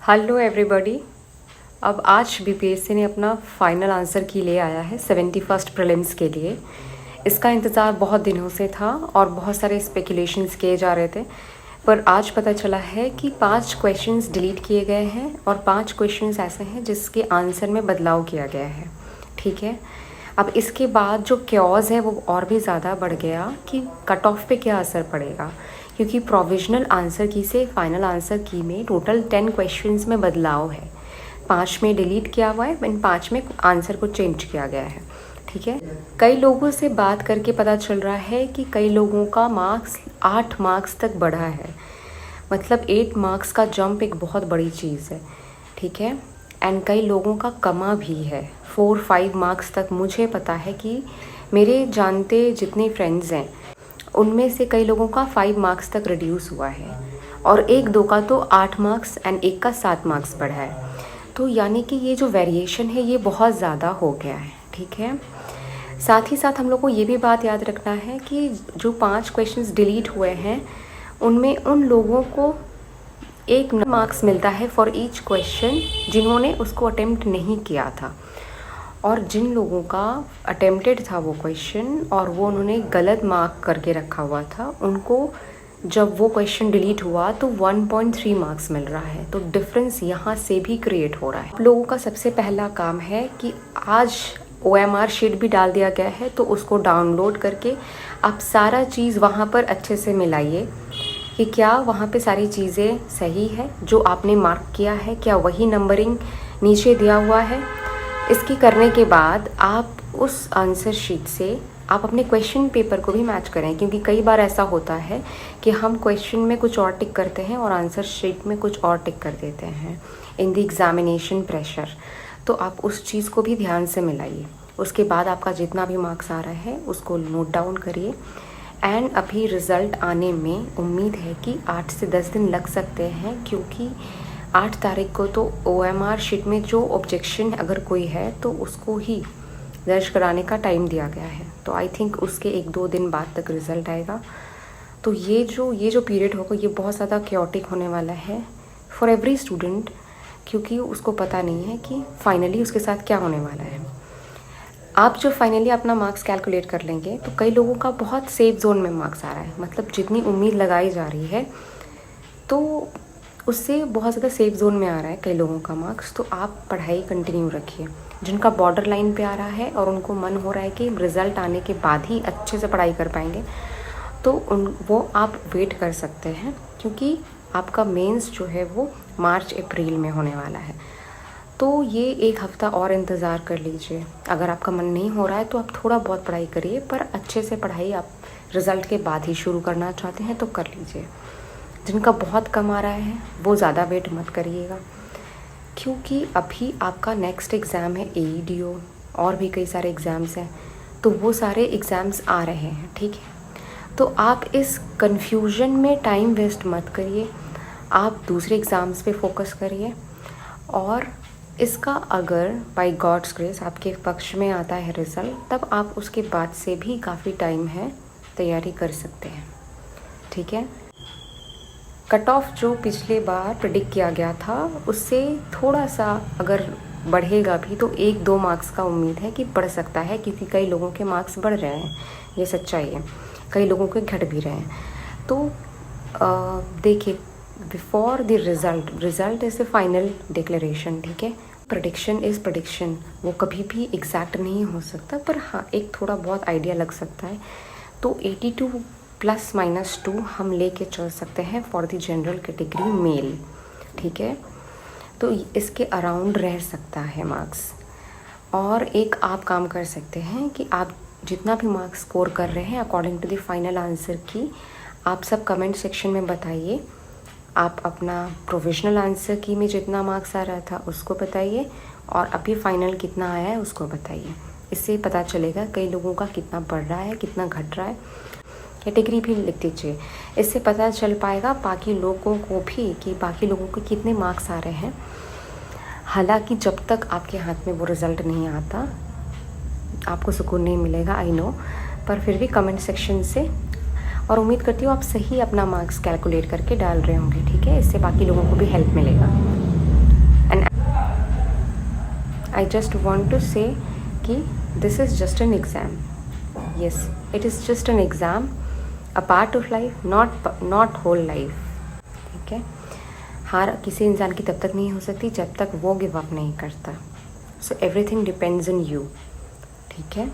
Hello everybody. अब आज BPSC ने अपना फाइनल आंसर की ले आया है 71st प्रीलिम्स के लिए। इसका इंतज़ार बहुत दिनों से था और बहुत सारे स्पेकुलेशंस किए जा रहे थे, पर आज पता चला है कि 5 क्वेश्चंस डिलीट किए गए हैं और 5 क्वेश्चंस ऐसे हैं जिसके आंसर में बदलाव किया गया है। ठीक है, अब इसके बाद जो क्योस है वो और भी ज़्यादा बढ़ गया कि कट ऑफ पे क्या असर पड़ेगा, क्योंकि प्रोविजनल आंसर की से फाइनल आंसर की में टोटल 10 क्वेश्चंस में बदलाव है। 5 में डिलीट किया हुआ है, इन 5 में आंसर को चेंज किया गया है। ठीक है, कई लोगों से बात करके पता चल रहा है कि कई लोगों का मार्क्स 8 मार्क्स तक बढ़ा है। मतलब 8 मार्क्स का जंप एक बहुत बड़ी चीज़ है। ठीक है, एंड कई लोगों का कमा भी है 4-5 मार्क्स तक। मुझे पता है कि मेरे जानते जितने फ्रेंड्स हैं उनमें से कई लोगों का 5 मार्क्स तक रिड्यूस हुआ है और 1-2 का तो 8 मार्क्स एंड 1 का 7 मार्क्स बढ़ा है। तो यानी कि ये जो वेरिएशन है ये बहुत ज़्यादा हो गया है। ठीक है, साथ ही साथ हम लोग को ये भी बात याद रखना है कि जो 5 क्वेश्चंस डिलीट हुए हैं उनमें उन लोगों को 1 मार्क्स मिलता है फॉर ईच क्वेश्चन जिन्होंने उसको अटेम्प्ट नहीं किया था, और जिन लोगों का अटेम्प्टेड था वो क्वेश्चन और वो उन्होंने गलत मार्क करके रखा हुआ था, उनको जब वो क्वेश्चन डिलीट हुआ तो 1.3 मार्क्स मिल रहा है। तो डिफरेंस यहाँ से भी क्रिएट हो रहा है। आप लोगों का सबसे पहला काम है कि आज OMR शीट भी डाल दिया गया है, तो उसको डाउनलोड करके आप सारा चीज़ वहाँ पर अच्छे से मिलाइए कि क्या वहाँ पे सारी चीज़ें सही है, जो आपने मार्क किया है क्या वही नंबरिंग नीचे दिया हुआ है। इसकी करने के बाद आप उस आंसर शीट से आप अपने क्वेश्चन पेपर को भी मैच करें, क्योंकि कई बार ऐसा होता है कि हम क्वेश्चन में कुछ और टिक करते हैं और आंसर शीट में कुछ और टिक कर देते हैं इन द एग्ज़ामिनेशन प्रेशर। तो आप उस चीज़ को भी ध्यान से मिलाइए। उसके बाद आपका जितना भी मार्क्स आ रहा है उसको नोट डाउन करिए। एंड अभी रिज़ल्ट आने में उम्मीद है कि 8 से 10 दिन लग सकते हैं, क्योंकि 8 तारीख को तो OMR शीट में जो ऑब्जेक्शन अगर कोई है तो उसको ही दर्ज कराने का टाइम दिया गया है। तो आई थिंक उसके 1-2 दिन बाद तक रिज़ल्ट आएगा। तो ये जो पीरियड होगा ये बहुत ज़्यादा क्योटिक होने वाला है फॉर एवरी स्टूडेंट, क्योंकि उसको पता नहीं है कि फाइनली उसके साथ क्या होने वाला है। आप जो फाइनली अपना मार्क्स कैलकुलेट कर लेंगे तो कई लोगों का बहुत सेफ जोन में मार्क्स आ रहा है, मतलब जितनी उम्मीद लगाई जा रही है तो उससे बहुत ज़्यादा सेफ जोन में आ रहा है कई लोगों का मार्क्स। तो आप पढ़ाई कंटिन्यू रखिए। जिनका बॉर्डर लाइन पे आ रहा है और उनको मन हो रहा है कि रिज़ल्ट आने के बाद ही अच्छे से पढ़ाई कर पाएंगे, तो वो आप वेट कर सकते हैं, क्योंकि आपका मेंस जो है वो मार्च-अप्रैल में होने वाला है। तो ये 1 हफ़्ता और इंतज़ार कर लीजिए। अगर आपका मन नहीं हो रहा है तो आप थोड़ा बहुत पढ़ाई करिए, पर अच्छे से पढ़ाई आप रिज़ल्ट के बाद ही शुरू करना चाहते हैं तो कर लीजिए। जिनका बहुत कम आ रहा है वो ज़्यादा वेट मत करिएगा, क्योंकि अभी आपका नेक्स्ट एग्ज़ाम है AEDO और भी कई सारे एग्ज़ाम्स हैं, तो वो सारे एग्ज़ाम्स आ रहे हैं। ठीक है, तो आप इस कन्फ्यूजन में टाइम वेस्ट मत करिए, आप दूसरे एग्ज़ाम्स पे फोकस करिए। और इसका अगर बाय गॉड्स ग्रेस आपके पक्ष में आता है रिज़ल्ट, तब आप उसके बाद से भी काफ़ी टाइम है तैयारी कर सकते हैं। ठीक है, कट ऑफ जो पिछले बार प्रेडिक्ट किया गया था उससे थोड़ा सा अगर बढ़ेगा भी तो 1-2 मार्क्स का उम्मीद है कि बढ़ सकता है, क्योंकि कई लोगों के मार्क्स बढ़ रहे हैं, ये सच्चाई है। कई लोगों के घट भी रहे हैं। तो देखिए, before the result is the final declaration. ठीक है, प्रेडिक्शन इज़ प्रेडिक्शन, वो कभी भी एग्जैक्ट नहीं हो सकता, पर हाँ एक थोड़ा बहुत आइडिया लग सकता है। तो 82 ± 2 हम लेके चल सकते हैं for the general category mail. ठीक है, तो इसके अराउंड रह सकता है मार्क्स। और एक आप काम कर सकते हैं कि आप जितना भी मार्क्स स्कोर कर रहे हैं according to the final answer की, आप सब कमेंट सेक्शन में बताइए। आप अपना प्रोविजनल आंसर की में जितना मार्क्स आ रहा था उसको बताइए, और अभी फाइनल कितना आया है उसको बताइए। इससे पता चलेगा कई लोगों का कितना बढ़ रहा है, कितना घट रहा है। कैटेगरी भी लिख दीजिए, इससे पता चल पाएगा बाकी लोगों को भी कि बाकी लोगों के कितने मार्क्स आ रहे हैं। हालांकि जब तक आपके हाथ में वो रिज़ल्ट नहीं आता आपको सुकून नहीं मिलेगा, आई नो, पर फिर भी कमेंट सेक्शन से, और उम्मीद करती हूँ आप सही अपना मार्क्स कैलकुलेट करके डाल रहे होंगे। ठीक है, इससे बाकी लोगों को भी हेल्प मिलेगा। I just want to say कि this is just an exam. Yes, it is just an exam, a part of life, not whole life. ठीक है. हार किसी इंसान की तब तक नहीं हो सकती जब तक वो गिव अप नहीं करता. So everything depends on you. ठीक है.